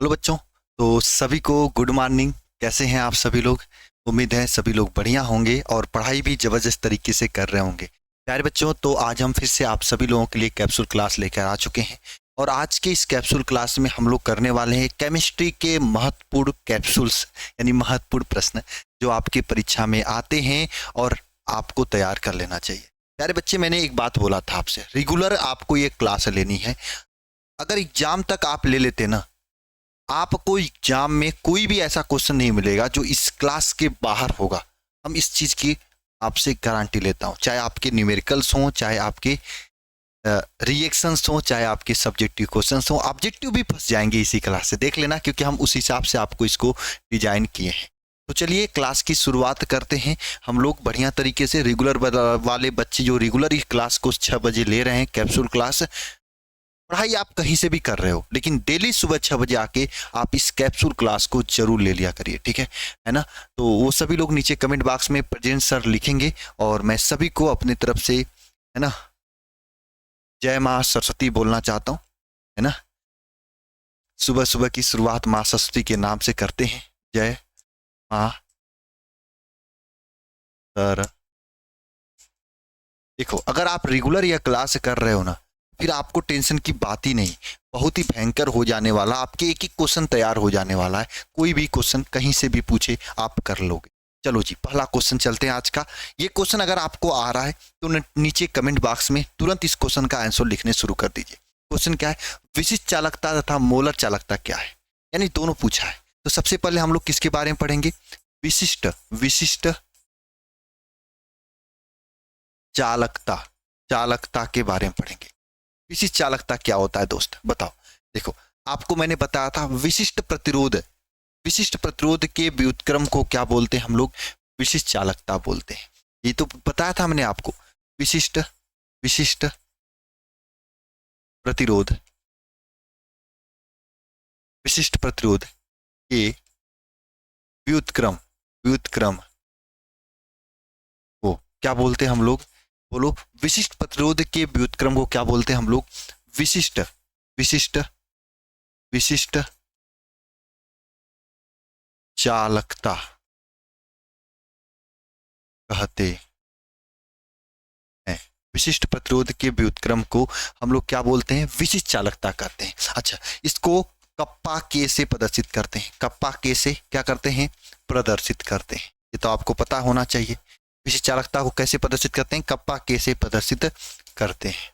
Hello बच्चों। तो सभी को गुड मॉर्निंग। कैसे हैं आप सभी लोग? उम्मीद है सभी लोग बढ़िया होंगे और पढ़ाई भी ज़बरदस्त तरीके से कर रहे होंगे। प्यारे बच्चों, तो आज हम फिर से आप सभी लोगों के लिए कैप्सूल क्लास लेकर आ चुके हैं और आज के इस कैप्सूल क्लास में हम लोग करने वाले हैं केमिस्ट्री के महत्वपूर्ण कैप्सूल्स, यानी महत्वपूर्ण प्रश्न जो आपके परीक्षा में आते हैं और आपको तैयार कर लेना चाहिए। प्यारे बच्चे, मैंने एक बात बोला था आपसे, रेगुलर आपको ये क्लास लेनी है। अगर एग्जाम तक आप ले लेते ना, आपको एग्जाम में कोई भी ऐसा क्वेश्चन नहीं मिलेगा जो इस क्लास के बाहर होगा। हम इस चीज की आपसे गारंटी लेता हूं, चाहे आपके न्यूमेरिकल्स हों, चाहे आपके रिएक्शंस हों, चाहे आपके सब्जेक्टिव क्वेश्चंस हों। ऑब्जेक्टिव भी फंस जाएंगे इसी क्लास से, देख लेना, क्योंकि हम उस हिसाब से आपको इसको डिजाइन किए हैं। तो चलिए क्लास की शुरुआत करते हैं। हम लोग बढ़िया तरीके से रेगुलर वाले बच्चे जो रेगुलर इस क्लास को 6 बजे ले रहे हैं, कैप्सूल क्लास, पढ़ाई आप कहीं से भी कर रहे हो, लेकिन डेली सुबह 6 बजे आके आप इस कैप्सूल क्लास को जरूर ले लिया करिए, ठीक है ना? तो वो सभी लोग नीचे कमेंट बॉक्स में प्रेजेंट सर लिखेंगे और मैं सभी को अपनी तरफ से, है ना, जय माँ सरस्वती बोलना चाहता हूँ, है ना। सुबह सुबह की शुरुआत माँ सरस्वती के नाम से करते हैं। जय माँ सर। देखो, अगर आप रेगुलर यह क्लास कर रहे हो ना, फिर आपको टेंशन की बात ही नहीं। बहुत ही भयंकर हो जाने वाला, आपके एक एक क्वेश्चन तैयार हो जाने वाला है। कोई भी क्वेश्चन कहीं से भी पूछे आप कर लोगे। चलो जी, पहला क्वेश्चन चलते हैं आज का। ये क्वेश्चन अगर आपको आ रहा है तो नीचे कमेंट बॉक्स में तुरंत इस क्वेश्चन का आंसर लिखने शुरू कर दीजिए। क्वेश्चन क्या है? विशिष्ट चालकता तथा मोलर चालकता क्या है, यानी दोनों पूछा है। तो सबसे पहले हम लोग किसके बारे में पढ़ेंगे? विशिष्ट विशिष्ट चालकता, चालकता के बारे में पढ़ेंगे। विशिष्ट चालकता क्या होता है दोस्त, बताओ। देखो, आपको मैंने बताया था विशिष्ट प्रतिरोध, विशिष्ट प्रतिरोध के व्युत्क्रम को क्या बोलते हैं हम लोग? विशिष्ट चालकता बोलते हैं। ये तो बताया था मैंने आपको। विशिष्ट विशिष्ट प्रतिरोध, विशिष्ट प्रतिरोध के व्युत्क्रम, व्युत्क्रम को क्या बोलते हैं हम लोग? बोलो। विशिष्ट प्रतिरोध के व्युत्क्रम को क्या बोलते हैं हम लोग? विशिष्ट विशिष्ट विशिष्ट चालकता कहते हैं। विशिष्ट प्रतिरोध के व्युत्क्रम को हम लोग क्या बोलते हैं? विशिष्ट चालकता कहते हैं। अच्छा, इसको कप्पा के से प्रदर्शित करते हैं। कप्पा के से क्या करते हैं? प्रदर्शित करते हैं। ये तो आपको पता होना चाहिए। विशिष्ट चालकता को कैसे प्रदर्शित करते हैं? कप्पा के से प्रदर्शित करते हैं।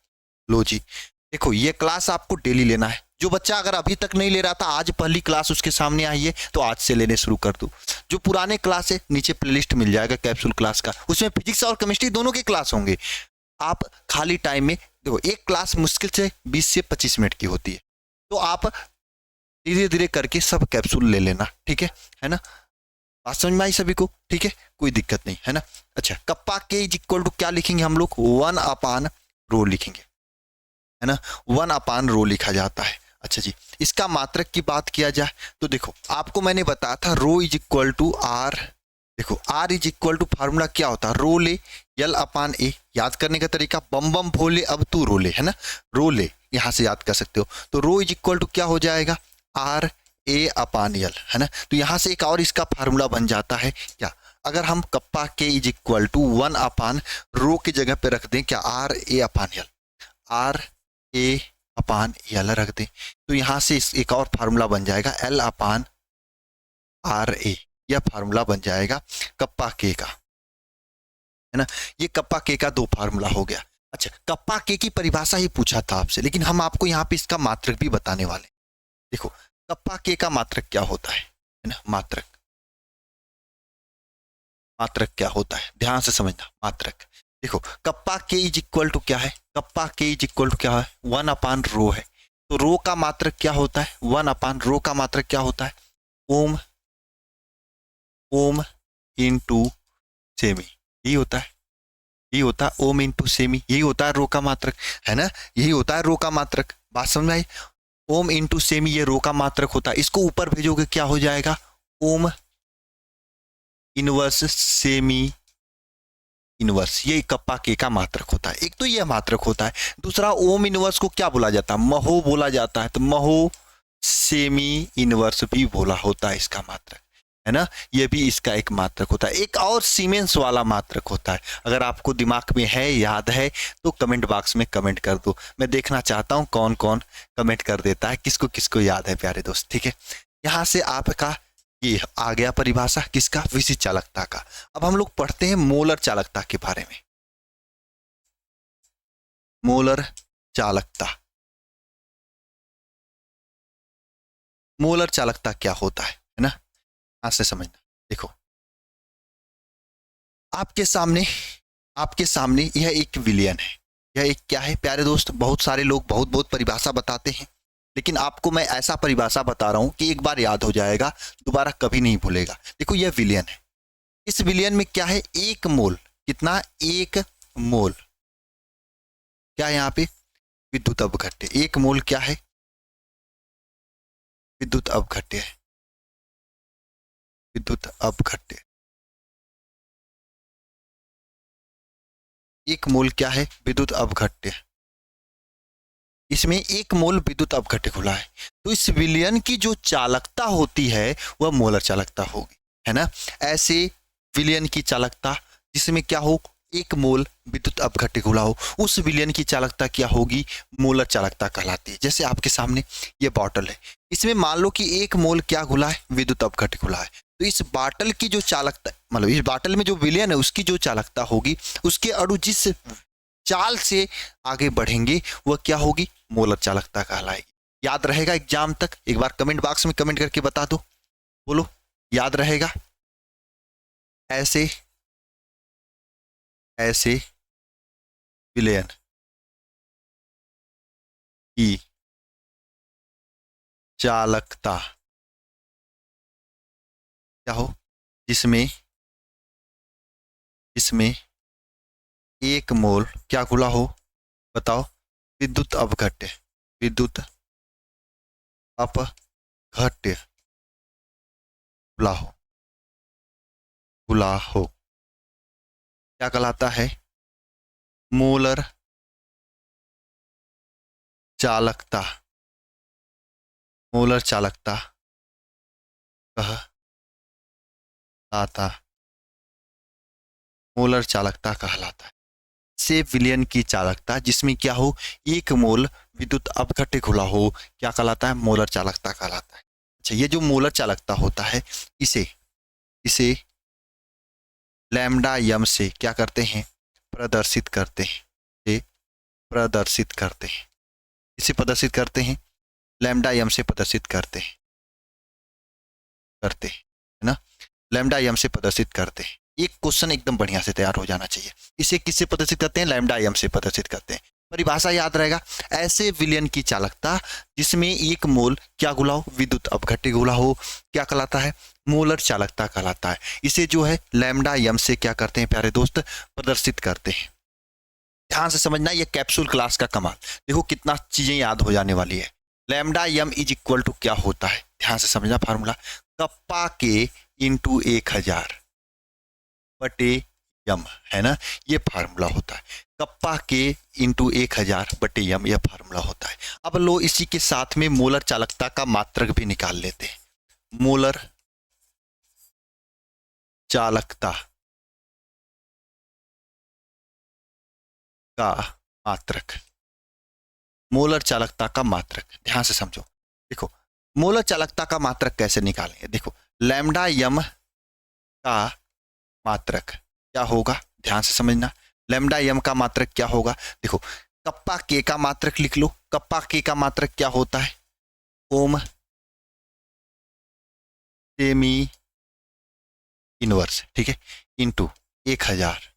लो जी, देखो, ये क्लास आपको डेली लेना है। जो बच्चा अगर अभी तक नहीं ले रहा था, आज पहली क्लास उसके सामने आई है तो आज से लेने शुरू कर दो। जो पुराने क्लास है, नीचे प्लेलिस्ट मिल जाएगा कैप्सूल क्लास का, उसमें फिजिक्स और केमिस्ट्री दोनों के क्लास होंगे। आप खाली टाइम में देखो, एक क्लास मुश्किल से 20 से 25 मिनट की होती है, तो आप धीरे धीरे करके सब कैप्सूल ले लेना, ठीक है ना? बात समझ में आई सभी को? ठीक है, कोई दिक्कत नहीं, है ना? अच्छा, कप्पा के इज इक्वल टू क्या लिखेंगे हम लोग? 1/रो लिखेंगे, है ना? 1/रो लिखा जाता है। अच्छा जी, इसका मात्रक की बात किया जाए तो देखो, आपको मैंने बताया था rho is equal to R. देखो, R is equal to formula क्या होता है? रो ले L/A। याद करने का तरीका, बम बम भोले अब तू रोले, है ना? रोले यहां से याद कर सकते हो। तो रो इज इक्वल टू क्या हो जाएगा? RA/L, है ना? तो यहां से एक और इसका फार्मूला बन जाता है क्या? अगर हम कप्पा के इज इक्वल टू 1/रो की जगह पे रख दें क्या? RA/L, RA/L रख दें, तो यहां से एक और फार्मूला बन जाएगा L/RA। यह फार्मूला बन जाएगा कप्पा के का, है ना? ये कप्पा के का 2 फार्मूला हो गया। अच्छा, कप्पा के की परिभाषा ही पूछा था आपसे, लेकिन हम आपको यहाँ पे इसका मात्रक भी बताने वाले। देखो, कप्पा के का मात्रक क्या होता है ना? मात्रक, मात्रक क्या होता है, ध्यान से समझना। मात्रक देखो, कप्पा के इज इक्वल टू क्या है? कप्पा के इज इक्वल टू क्या है? 1/रो है। तो रो का मात्रक क्या होता है? 1/रो का मात्रक क्या होता है? ओम, ओम इंटू सेमी, यही होता है, यही होता है ओम इंटू सेमी, यही होता है रो का मात्रक, है ना? यही होता है रो का मात्रक। बात समझ में आई? ओम इंटू सेमी ये रो का मात्रक होता है। इसको ऊपर भेजोगे क्या हो जाएगा? ओम इनवर्स सेमी इनवर्स, ये कप्पा के का मात्रक होता है। एक तो ये मात्रक होता है, दूसरा ओम इनवर्स को क्या बोला जाता है? महो बोला जाता है। तो महो सेमी इनवर्स भी बोला होता है इसका मात्रक, है ना। ये भी इसका एक मात्रक होता है। एक और सीमेंस वाला मात्रक होता है, अगर आपको दिमाग में है, याद है तो कमेंट बॉक्स में कमेंट कर दो। मैं देखना चाहता हूँ कौन कौन कमेंट कर देता है, किसको किसको याद है प्यारे दोस्त, ठीक है। यहाँ से आपका ये आ गया परिभाषा किसका, विशिष्ट चालकता का। अब हम लोग पढ़ते हैं मोलर चालकता के बारे में। मोलर चालकता, मोलर चालकता क्या होता है ना, यहां से समझना। देखो आपके सामने यह एक विलयन है। यह एक क्या है प्यारे दोस्त, बहुत सारे लोग बहुत बहुत परिभाषा बताते हैं, लेकिन आपको मैं ऐसा परिभाषा बता रहा हूं कि एक बार याद हो जाएगा, दोबारा कभी नहीं भूलेगा। देखो यह विलयन है, इस विलयन में क्या है, एक मोल, कितना, एक मोल, क्या है यहाँ पे, विद्युत अपघट्य। एक मोल क्या है, विद्युत अपघट्य है, विद्युत अपघट्य। एक मोल क्या है, विद्युत अपघट्य। इसमें एक मोल विद्युत अपघट्य खुला है, तो इस विलयन की जो चालकता होती है वह मोलर चालकता होगी, है ना। ऐसे विलयन की चालकता जिसमें क्या हो, एक मोल विद्युत अपघट्य खुला हो, उस विलयन की चालकता क्या होगी, मोलर चालकता कहलाती है। जैसे आपके सामने ये बॉटल है, इसमें मान लो कि एक मोल क्या खुला है, विद्युत अपघट्य खुला है, तो इस बॉटल की जो चालकता, मतलब इस बॉटल में जो विलयन है उसकी जो चालकता होगी, उसके अणु जिस चाल से आगे बढ़ेंगे वह क्या होगी, मोलर चालकता कहलाएगी। याद रहेगा एग्जाम तक, एक बार कमेंट बॉक्स में कमेंट करके बता दो, बोलो याद रहेगा। ऐसे ऐसे विलयन की चालकता क्या हो, जिसमें जिसमें एक मोल क्या खुला हो, बताओ, विद्युत अपघट्य, विद्युत अपघट्य खुला हो, खुला हो, क्या कहलाता है, मोलर चालकता, मोलर चालकता कहलाता, मोलर चालकता कहलाता है। से विलयन की चालकता जिसमें क्या हो, एक मोल विद्युत अपघट्य खुला हो, क्या कहलाता है, मोलर चालकता कहलाता है। अच्छा, ये जो मोलर चालकता होता है इसे इसे लैम्डा यम से क्या करते हैं, प्रदर्शित करते हैं, ये प्रदर्शित करते हैं, इसे प्रदर्शित करते हैं, लैम्डा यम से प्रदर्शित करते हैं, है ना, लैम्डा यम से प्रदर्शित करते हैं। एक क्वेश्चन एकदम बढ़िया से तैयार हो जाना चाहिए। इसे किससे प्रदर्शित करते हैं, लैम्डा यम से प्रदर्शित करते हैं। परिभाषा याद रहेगा, ऐसे विलयन की चालकता जिसमें एक मोल क्या गुला हो, विद्युत अपघट्य गुला हो, क्या कहलाता है, मोलर चालकता कहलाता है। इसे जो है लैम्डा यम से क्या करते हैं प्यारे दोस्त, प्रदर्शित करते हैं। ध्यान से समझना, ये कैप्सूल क्लास का कमाल, देखो कितना चीजें याद हो जाने वाली है। Lambda m is equal to क्या होता है, ध्यान से समझना फार्मूला, कप्पा के इंटू 1000 बटे यम, है ना, ये फार्मूला होता है। कप्पा के इंटू 1000 बटे यम, यह फार्मूला होता है। अब लो इसी के साथ में मोलर चालकता का मात्रक भी निकाल लेते हैं। मोलर चालकता का मात्रक, मोलर चालकता का मात्रक, ध्यान से समझो। देखो मोलर चालकता का मात्रक कैसे निकालेंगे, देखो लैम्डा यम का मात्रक क्या होगा, ध्यान से समझना, लैम्डा यम का मात्रक क्या होगा। देखो कप्पा के का मात्रक लिख लो, कप्पा के का मात्रक क्या होता है, ओम सेमी इनवर्स, ठीक है, इंटू 1000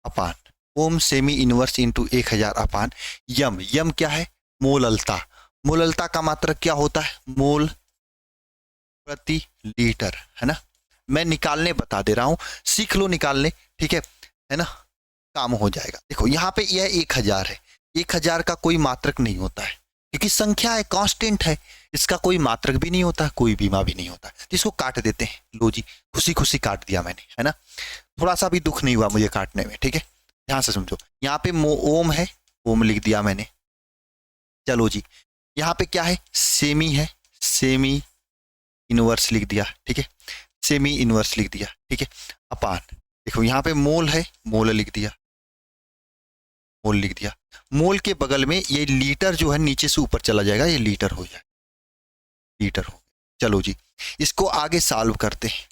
अपान, ओम सेमी इनवर्स इंटू 1000 अपान यम, यम क्या है, मोललता, मोललता का मात्रक क्या होता है, मोल प्रति लीटर, है ना। मैं निकालने बता दे रहा हूं, सीख लो निकालने, ठीक है ना, काम हो जाएगा। देखो यहाँ पे यह 1000 है, 1000 का कोई मात्रक नहीं होता है क्योंकि संख्या है, कांस्टेंट है, इसका कोई मात्रक भी नहीं होता, कोई बीमा भी नहीं होता, तो इसको काट देते हैं। लो जी, खुशी खुशी काट दिया मैंने, है ना, थोड़ा सा भी दुख नहीं हुआ मुझे काटने में, ठीक है। ध्यान से समझो, यहाँ पे ओम है, ओम लिख दिया मैंने, चलो जी, यहाँ पे क्या है, सेमी है, सेमी इनवर्स लिख दिया, ठीक है, सेमी इनवर्स लिख दिया, ठीक है, अपान, देखो यहाँ पे मोल है, मोल लिख दिया, मोल लिख दिया, मोल के बगल में ये लीटर जो है नीचे से ऊपर चला जाएगा, ये लीटर हो जाए, लीटर हो। चलो जी, इसको आगे सॉल्व करते हैं,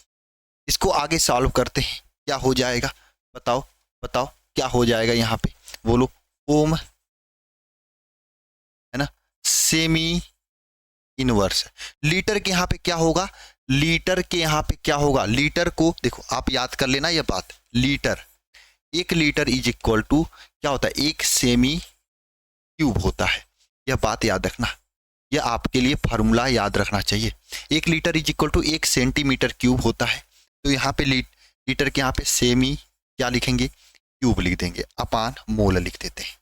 इसको आगे सॉल्व करते हैं, क्या हो जाएगा बताओ, बताओ क्या हो जाएगा यहाँ पे, बोलो। ओम है ना, सेमी इनवर्स, लीटर के यहाँ पे क्या होगा, लीटर के यहाँ पे क्या होगा, लीटर को देखो आप याद कर लेना ये बात, litre, 1 litre is equal to क्या होता है, 1 सेमी क्यूब होता है, यह बात याद रखना, यह आपके लिए फार्मूला याद रखना चाहिए। 1 litre is equal to 1 centimetre cube होता है, तो यहाँ पे लीटर के यहाँ पे सेमी क्या लिखेंगे, क्यूब लिख देंगे, अपान मोल लिख देते हैं।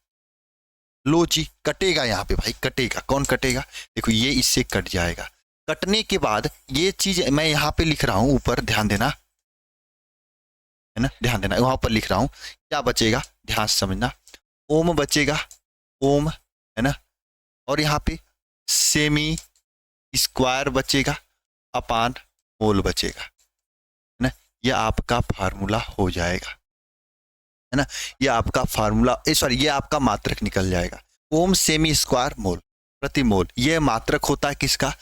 लो जी, कटेगा यहाँ पे भाई, कटेगा, कौन कटेगा, देखो ये इससे कट जाएगा, कटने के बाद ये चीज मैं यहाँ पे लिख रहा हूँ ऊपर, ध्यान देना है ना, ध्यान देना, वहां पर लिख रहा हूँ, क्या बचेगा ध्यान से समझना, ओम बचेगा, ओम है ना, और यहाँ पे सेमी स्क्वायर बचेगा, अपान मोल बचेगा, है ना, यह आपका फार्मूला हो जाएगा, है ना, ये आपका फार्मूला, सॉरी ये आपका मात्रक निकल जाएगा, ओम सेमी स्क्वायर मोल प्रति मोल, ये मात्रक होता है किसका,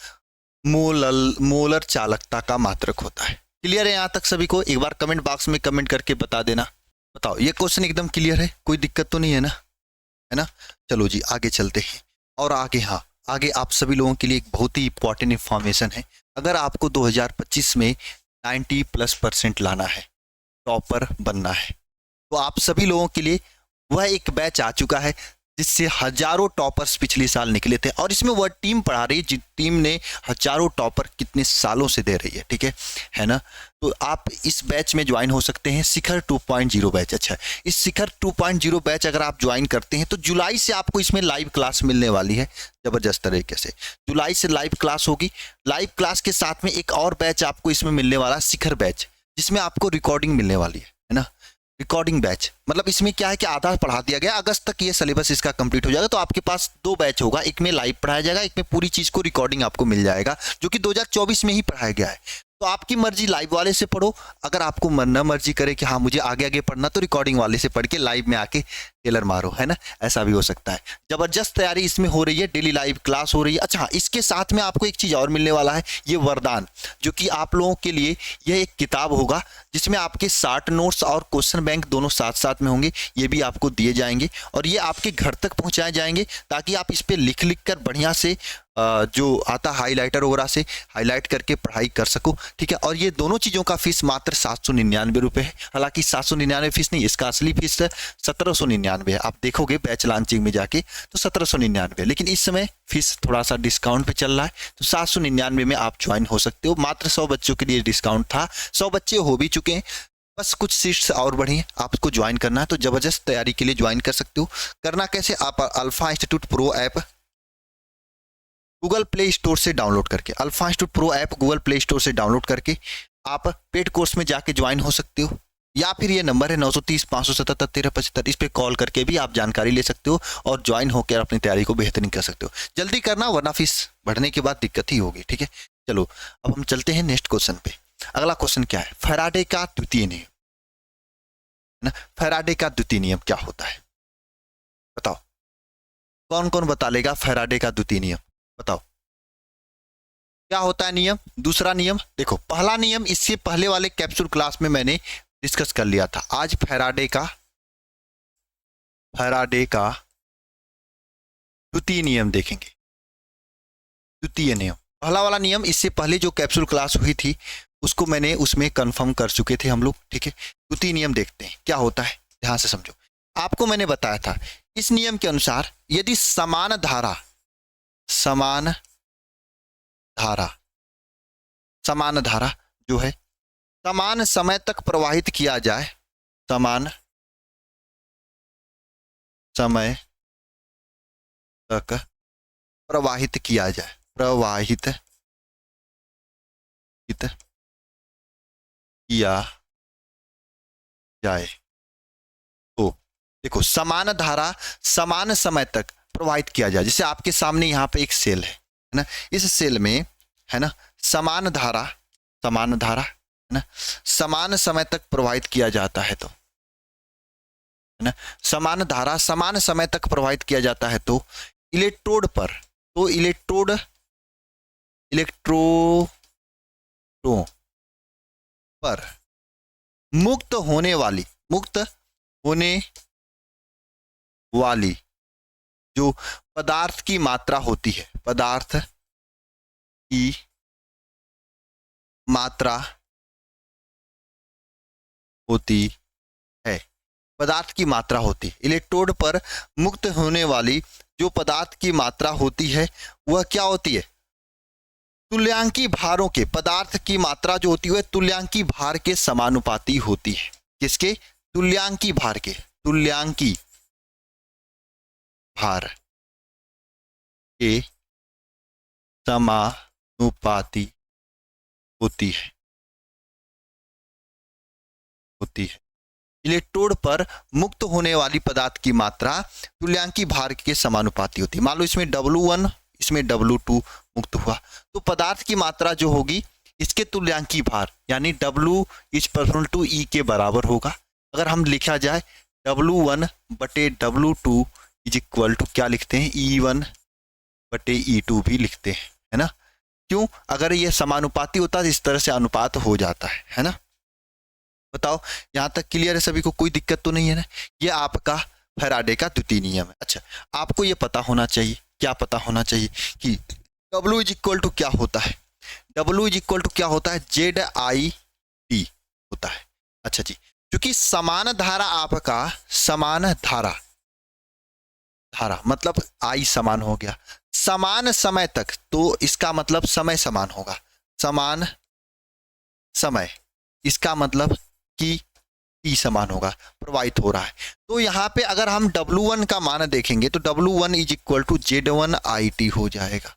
मोलर चालकता का मात्रक होता है। क्लियर है यहाँ तक सभी को, एक बार कमेंट बॉक्स में कमेंट करके बता देना, बताओ ये क्वेश्चन एकदम क्लियर है, कोई दिक्कत तो नहीं है ना, है ना। चलो जी आगे चलते हैं, और आगे, हाँ आगे आप सभी लोगों के लिए एक बहुत ही इंपॉर्टेंट इंफॉर्मेशन है, अगर आपको 2025 में 90+% लाना है, टॉपर बनना है, तो आप सभी लोगों के लिए वह एक बैच आ चुका है जिससे हजारों टॉपर्स पिछले साल निकले थे, और इसमें वह टीम पढ़ा रही है जिस टीम ने हजारों टॉपर कितने सालों से दे रही है, ठीक है ना। तो आप इस बैच में ज्वाइन हो सकते हैं, शिखर 2.0 बैच। अच्छा, इस शिखर 2.0 बैच अगर आप ज्वाइन करते हैं तो जुलाई से आपको इसमें लाइव क्लास मिलने वाली है, जबरदस्त तरीके से जुलाई से लाइव क्लास होगी। लाइव क्लास के साथ में एक और बैच आपको इसमें मिलने वाला है, शिखर बैच, जिसमें आपको रिकॉर्डिंग मिलने वाली है ना, रिकॉर्डिंग बैच। मतलब इसमें क्या है कि आधा पढ़ा दिया गया, अगस्त तक ये सिलेबस इसका कंप्लीट हो जाएगा, तो आपके पास 2 बैच होगा, एक में लाइव पढ़ाया जाएगा, एक में पूरी चीज को रिकॉर्डिंग आपको मिल जाएगा, जो कि 2024 में ही पढ़ाया गया है। तो आपकी मर्जी लाइव वाले से पढ़ो, अगर आपको मन न मर्जी करे कि हाँ मुझे आगे आगे पढ़ना, तो रिकॉर्डिंग वाले से पढ़ के लाइव में आके टेलर मारो, है ना, ऐसा भी हो सकता है। जबरदस्त तैयारी इसमें हो रही है, डेली लाइव क्लास हो रही है। अच्छा, इसके साथ में आपको एक चीज और मिलने वाला है, ये वरदान, जो कि आप लोगों के लिए यह एक किताब होगा जिसमें आपके 60 नोट्स और क्वेश्चन बैंक दोनों साथ साथ में होंगे, ये भी आपको दिए जाएंगे और ये आपके घर तक पहुंचाए जाएंगे, ताकि आप इस पे लिख लिख कर बढ़िया से जो आता हाईलाइटर वगैरह से हाईलाइट करके पढ़ाई कर सको, ठीक है। और ये दोनों चीज़ों का फीस मात्र 799 रुपये है। हालांकि 799 फीस नहीं, इसका असली फीस 1799 है। आप देखोगे बैच लॉन्चिंग में जाके तो 1799, लेकिन इस समय फीस थोड़ा सा डिस्काउंट पे चल रहा है, तो 799 में आप ज्वाइन हो सकते हो। मात्र 100 बच्चों के लिए डिस्काउंट था, 100 बच्चे हो भी चुके हैं, बस कुछ सीट्स और बढ़ी हैं, आपको ज्वाइन करना है तो जबरदस्त तैयारी के लिए ज्वाइन कर सकते हो। करना कैसे, आप alpha institute pro app Google play store से डाउनलोड करके, alpha institute pro app Google play store से डाउनलोड करके आप पेड कोर्स में जाके ज्वाइन हो सकते हो, या फिर ये नंबर है 930 577 1375, इस पे कॉल करके भी आप जानकारी ले सकते हो और ज्वाइन होकर अपनी तैयारी को बेहतरीन कर सकते हो। जल्दी करना, वरना फीस बढ़ने के बाद दिक्कत ही होगी, ठीक है। चलो अब हम चलते हैं नेक्स्ट क्वेश्चन पे। अगला क्वेश्चन क्या है, फैराडे का द्वितीय नियम, ना, फैराडे का द्वितीय नियम क्या होता है बताओ, कौन कौन बता लेगा फैराडे का द्वितीय नियम, बताओ क्या होता है नियम। दूसरा नियम देखो, पहला नियम इससे पहले वाले कैप्सूल क्लास में मैंने डिस्कस कर लिया था। आज फैराडे का द्वितीय नियम देखेंगे। द्वितीय नियम, पहला वाला नियम इससे पहले जो कैप्सूल क्लास हुई थी उसको मैंने उसमें कंफर्म कर चुके थे हम लोग, ठीक है। द्वितीय नियम देखते हैं क्या होता है, ध्यान से समझो। आपको मैंने बताया था इस नियम के अनुसार यदि समान धारा जो है समान समय तक प्रवाहित किया जाए, समान समय तक प्रवाहित किया जाए, तो देखो, समान धारा समान समय तक प्रोवाइड किया जाए। जैसे आपके सामने यहाँ पे एक सेल है ना, इस सेल में है ना समान धारा है ना समान समय तक प्रोवाइड किया जाता है, तो है ना समान धारा समान समय तक प्रोवाइड किया जाता है तो इलेक्ट्रोड पर, तो इलेक्ट्रोडों पर मुक्त होने वाली जो पदार्थ की मात्रा होती है, पदार्थ की मात्रा होती है, पदार्थ की मात्रा होती है, इलेक्ट्रोड पर मुक्त होने वाली जो पदार्थ की मात्रा होती है वह क्या होती है, तुल्यांकी भारों के, पदार्थ की मात्रा जो होती है तुल्यांकी भार के समानुपाती होती है। किसके? तुल्यांकी भार के, तुल्यांकी भार के समानुपाती होती है इलेक्ट्रोड पर मुक्त होने वाली पदार्थ की मात्रा तुल्यांकी भार के समानुपाती होती है। मान लो इसमें W1 इसमें W2 मुक्त हुआ, तो पदार्थ की मात्रा जो होगी इसके तुल्यांकी भार यानी W is personal to E के बराबर होगा। अगर हम लिखा जाए W1 बटे W2 इज इक्वल टू क्या लिखते हैं, E1 बटे E2 भी लिखते हैं, है ना। क्यों? अगर ये समानुपाती होता है इस तरह से अनुपात हो जाता है ना। बताओ यहाँ तक क्लियर है सभी को, कोई दिक्कत तो नहीं है ना। ये आपका फैराडे का द्वितीय नियम है। अच्छा, आपको ये पता होना चाहिए, क्या पता होना चाहिए कि W इज इक्वल टू क्या होता है, W इज इक्वल टू क्या होता है, ZIT होता है। अच्छा जी, क्योंकि समान धारा आपका समान धारा मतलब I समान हो गया, समान समय तक, तो इसका मतलब समय समान होगा, समान समय इसका मतलब कि T समान होगा, प्रवाहित हो रहा है। तो यहाँ पे अगर हम W1 का मान देखेंगे तो W1 is equal to Z1IT हो जाएगा।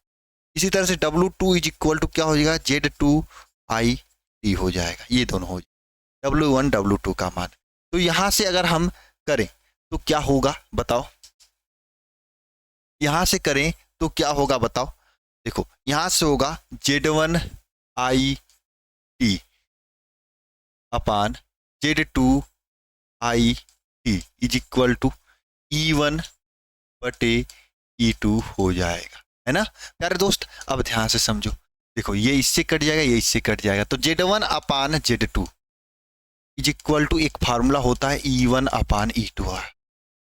इसी तरह से W2 इज इक्वल टू क्या हो जाएगा, Z2IT हो जाएगा। ये दोनों हो जाएगा W1 W2 का मान। तो यहाँ से अगर हम करें तो क्या होगा बताओ, यहाँ से करें तो क्या होगा बताओ। देखो यहाँ से होगा Z1IT upon Z2IT is equal to E1 बटे E2 हो जाएगा, है ना प्यारे दोस्त। अब ध्यान से समझो, देखो ये इससे कट जाएगा, ये इससे कट जाएगा, तो Z1 upon Z2 is equal to एक फार्मूला होता है E1 अपान E2।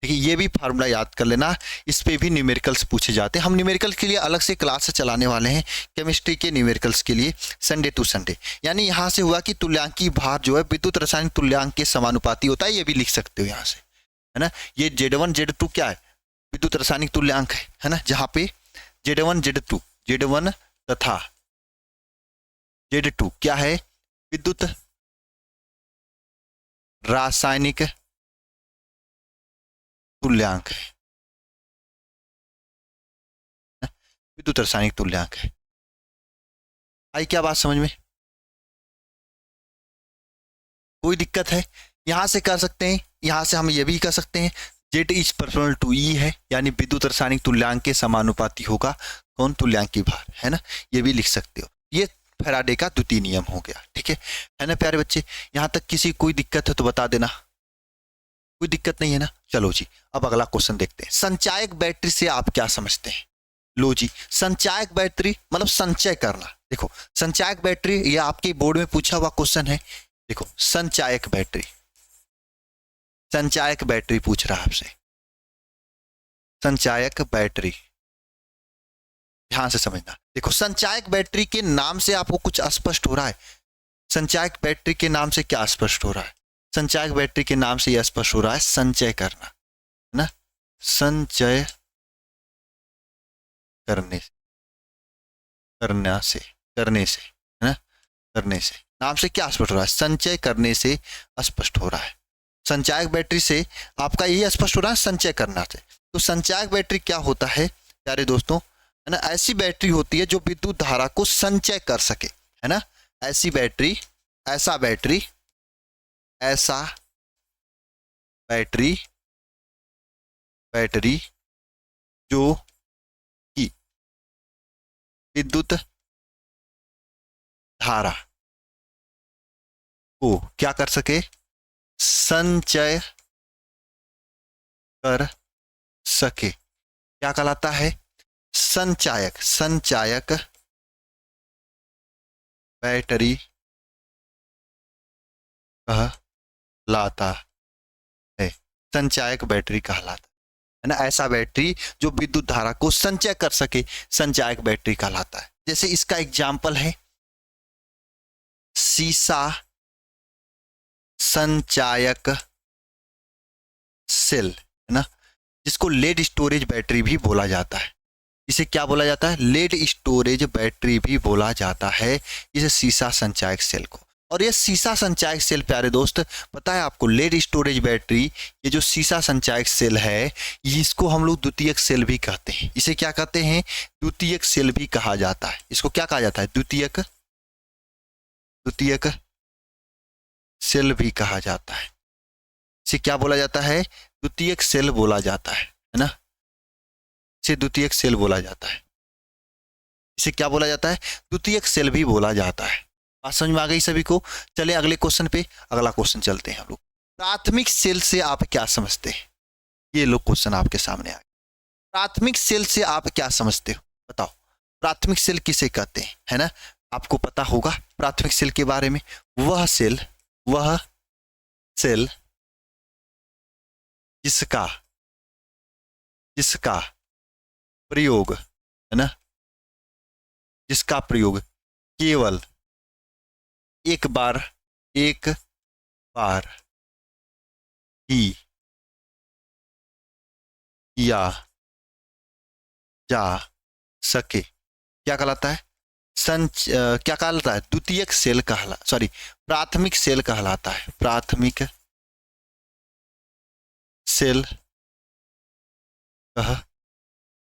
देखिए ये भी फार्मूला याद कर लेना, इस पे भी न्यूमेरिकल्स पूछे जाते हैं। हम न्यूमेरिकल के लिए अलग से क्लास चलाने वाले हैं, केमिस्ट्री के न्यूमेरिकल्स के लिए संडे टू संडे। यानी यहाँ से हुआ कि तुल्यांकी भार जो है विद्युत रासायनिक तुल्यांक के समानुपाती होता है, ये भी लिख सकते हो यहाँ से, है ना। ये Z1 Z2 क्या है, विद्युत रासायनिक तुल्यांक है ना, जहाँ पे Z1 Z2 Z1 तथा Z2 क्या है, विद्युत रासायनिक तुल्यांक है, विद्युत रासायनिक तुल्यांक है। आई क्या बात समझ में, कोई दिक्कत है? यहां से कर सकते हैं, यहां से हम ये भी कर सकते हैं, Z is proportional to E है, यानी विद्युत रासायनिक तुल्यांक के समानुपाती होगा कौन, तुल्यांकी भार, है ना। ये भी लिख सकते हो, ये फैराडे का द्वितीय नियम हो गया, ठीक है ना प्यारे बच्चे। यहां तक किसी कोई दिक्कत है तो बता देना, कोई दिक्कत नहीं है ना। चलो जी, अब अगला क्वेश्चन देखते हैं। संचायक बैटरी से आप क्या समझते हैं? लो जी, संचायक बैटरी मतलब संचय करना। देखो संचायक बैटरी, ये आपके बोर्ड में पूछा हुआ क्वेश्चन है। देखो संचायक बैटरी पूछ रहा है आपसे, संचायक बैटरी, ध्यान से समझना। देखो संचायक बैटरी के नाम से आपको कुछ स्पष्ट हो रहा है, संचायक बैटरी के नाम से क्या स्पष्ट हो रहा है, संचायक बैटरी के नाम से यह स्पष्ट हो रहा है संचय करना, है ना, संचय करने से, है ना, करने से, नाम से क्या स्पष्ट हो रहा है, संचय करने से स्पष्ट हो रहा है। संचायक बैटरी से आपका यही स्पष्ट हो रहा है संचय करना से। तो संचायक बैटरी क्या होता है प्यारे दोस्तों, है ना, ऐसी बैटरी होती है जो विद्युत धारा को संचय कर सके, है ना। ऐसी बैटरी, ऐसा बैटरी जो कि विद्युत धारा को क्या कर सके, संचय कर सके, क्या कहलाता है, संचायक। संचायक बैटरी कहलाता है, संचायक बैटरी कहलाता है ना। ऐसा बैटरी जो विद्युत धारा को संचय कर सके, संचायक बैटरी कहलाता है। जैसे इसका एग्जाम्पल है सीसा संचायक सेल, है ना, जिसको लेड स्टोरेज बैटरी भी बोला जाता है। इसे क्या बोला जाता है, लेड स्टोरेज बैटरी भी बोला जाता है इसे सीसा संचायक सेल को। और ये सीसा संचायक सेल प्यारे दोस्त, पता है आपको, लेड स्टोरेज बैटरी, ये जो सीसा संचायक सेल है, इसको हम लोग द्वितीयक सेल भी कहते हैं। इसे क्या कहते हैं, द्वितीयक सेल भी कहा जाता है। इसको क्या कहा जाता है, द्वितीयक सेल भी कहा जाता है। इसे क्या बोला जाता है, द्वितीयक सेल बोला जाता है ना। इसे द्वितीयक सेल बोला जाता है। इसे क्या बोला जाता है, द्वितीयक सेल भी बोला जाता है। बात समझ में आ गई सभी को। चले अगले क्वेश्चन पे, अगला क्वेश्चन चलते हैं हम लोग। प्राथमिक सेल से आप क्या समझते हैं, ये लोग क्वेश्चन आपके सामने आ गए। प्राथमिक सेल से आप क्या समझते हो, बताओ। प्राथमिक सेल किसे कहते हैं, है ना, आपको पता होगा प्राथमिक सेल के बारे में। वह सेल जिसका प्रयोग, है ना, जिसका प्रयोग केवल एक बार ही किया जा सके, क्या कहलाता है, क्या कहलाता है, द्वितीयक सेल प्राथमिक सेल कहलाता है। प्राथमिक सेल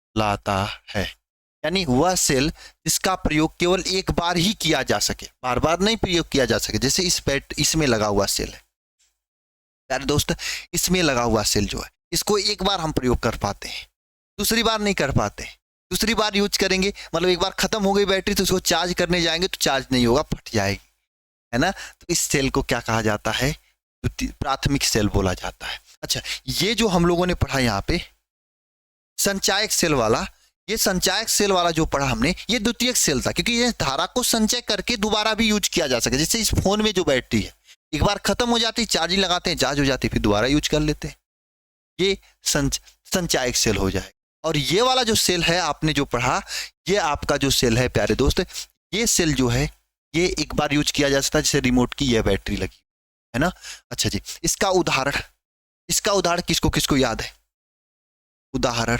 कहलाता है, यानी वह सेल जिसका प्रयोग केवल एक बार ही किया जा सके, बार बार नहीं प्रयोग किया जा सके। जैसे इसमें लगा हुआ सेल है यार दोस्त, इसमें लगा हुआ सेल जो है, इसको एक बार हम प्रयोग कर पाते हैं, दूसरी बार नहीं कर पाते। दूसरी बार यूज करेंगे मतलब एक बार खत्म हो गई बैटरी तो उसको चार्ज करने जाएंगे तो चार्ज नहीं होगा, फट जाएगी, है ना। तो इस सेल को क्या कहा जाता है, प्राथमिक सेल बोला जाता है। अच्छा, ये जो हम लोगों ने पढ़ा यहाँ पे संचायक सेल वाला, ये संचायक सेल वाला जो पढ़ा हमने, ये द्वितीयक सेल था, क्योंकि ये धारा को संचय करके दोबारा भी यूज किया जा सके। जैसे इस फोन में जो बैटरी है, एक बार खत्म हो जाती, चार्जिंग लगाते हैं, चार्ज हो जाती, फिर दोबारा यूज कर लेते हैं, ये संचायक सेल हो जाएगा। और ये वाला जो सेल है आपने जो पढ़ा, ये आपका जो सेल है प्यारे दोस्त, ये सेल जो है ये एक बार यूज किया जा सकता है, जैसे रिमोट की यह बैटरी लगी है ना। अच्छा जी, इसका उदाहरण किसको किसको याद है, उदाहरण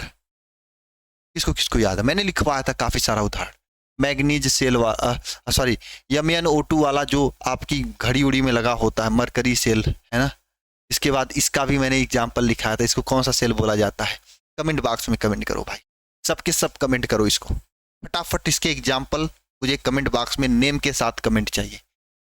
किसको किसको याद है, मैंने लिखवाया था काफी सारा उदाहरण। मैग्नीज सेल सॉरी MnO2 वाला जो आपकी घड़ी उड़ी में लगा होता है, मरकरी सेल, है ना। इसके बाद इसका भी मैंने एग्जाम्पल लिखाया था, इसको कौन सा सेल बोला जाता है, कमेंट बॉक्स में कमेंट करो भाई, सबके सब कमेंट करो इसको फटाफट। इसके एग्जाम्पल मुझे कमेंट बॉक्स में नेम के साथ कमेंट चाहिए,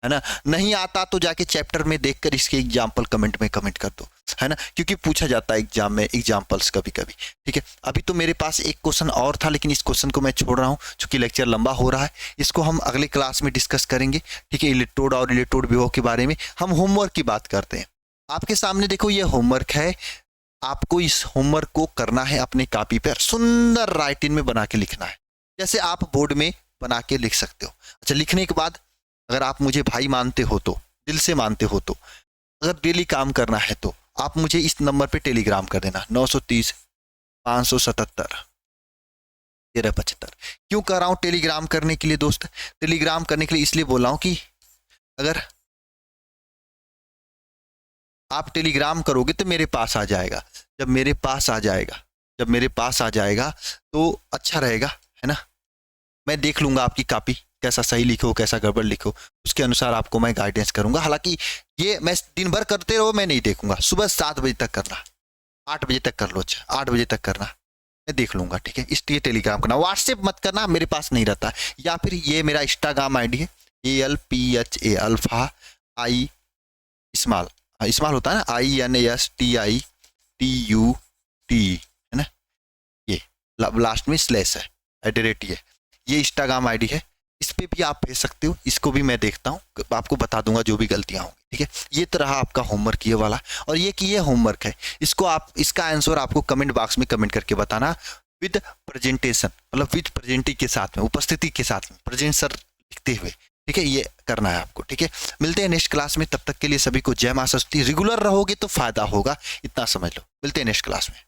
है ना। नहीं आता तो जाके चैप्टर में देखकर इसके एग्जाम्पल कमेंट में कमेंट कर दो, है ना, क्योंकि पूछा जाता है एग्जाम में एग्जाम्पल्स कभी कभी। ठीक है, अभी तो मेरे पास एक क्वेश्चन और था, लेकिन इस क्वेश्चन को मैं छोड़ रहा हूँ क्योंकि लेक्चर लंबा हो रहा है। इसको हम अगले क्लास में डिस्कस करेंगे। ठीक है, इलेक्ट्रोड और इलेक्ट्रोड विभव के बारे में हम होमवर्क की बात करते हैं। आपके सामने देखो ये होमवर्क है, आपको इस होमवर्क को करना है अपने कॉपी पर सुंदर राइटिंग में बना के लिखना है, जैसे आप बोर्ड में बना के लिख सकते हो। अच्छा, लिखने के बाद अगर आप मुझे भाई मानते हो तो, दिल से मानते हो तो, अगर डेली काम करना है तो आप मुझे इस नंबर पे टेलीग्राम कर देना, 930 577 1375। क्यों कर रहा हूँ टेलीग्राम करने के लिए दोस्त, टेलीग्राम करने के लिए इसलिए बोल रहा हूँ कि अगर आप टेलीग्राम करोगे तो मेरे पास आ जाएगा, जब मेरे पास आ जाएगा तो अच्छा रहेगा, है ना। मैं देख लूंगा आपकी कॉपी कैसा सही लिखो कैसा गड़बड़ लिखो, उसके अनुसार आपको मैं गाइडेंस करूंगा। हालांकि ये मैं दिन भर करते रहो मैं नहीं देखूंगा, सुबह 7 बजे तक करना, 8 बजे तक कर लो, अच्छा 8 बजे तक करना, मैं देख लूंगा। ठीक है, इसलिए टेलीग्राम करना, व्हाट्सएप मत करना, मेरे पास नहीं रहता। या फिर ये मेरा इंस्टाग्राम ID है ALPHA अल्फा I स्मॉल होता है ना, INSTITUT, है ना, ये लास्ट में स्लैश है, @ ये इंस्टाग्राम आईडी है, इस पे भी आप भेज सकते हो, इसको भी मैं देखता हूँ, आपको बता दूंगा जो भी गलतियां होंगी, ठीक है। ये तो रहा आपका होमवर्क ये वाला, और ये होमवर्क है, इसको आप, इसका आंसर आपको कमेंट बॉक्स में कमेंट करके बताना विद प्रेजेंटेशन, मतलब विद प्रेजेंटी के साथ में, उपस्थिति के साथ में, प्रेजेंट सर लिखते हुए, ठीक है। ये करना है आपको, ठीक है। मिलते हैं नेक्स्ट क्लास में, तब तक के लिए सभी को जय मां सरस्वती। रेगुलर रहोगे तो फायदा होगा, इतना समझ लो। मिलते हैं नेक्स्ट क्लास में।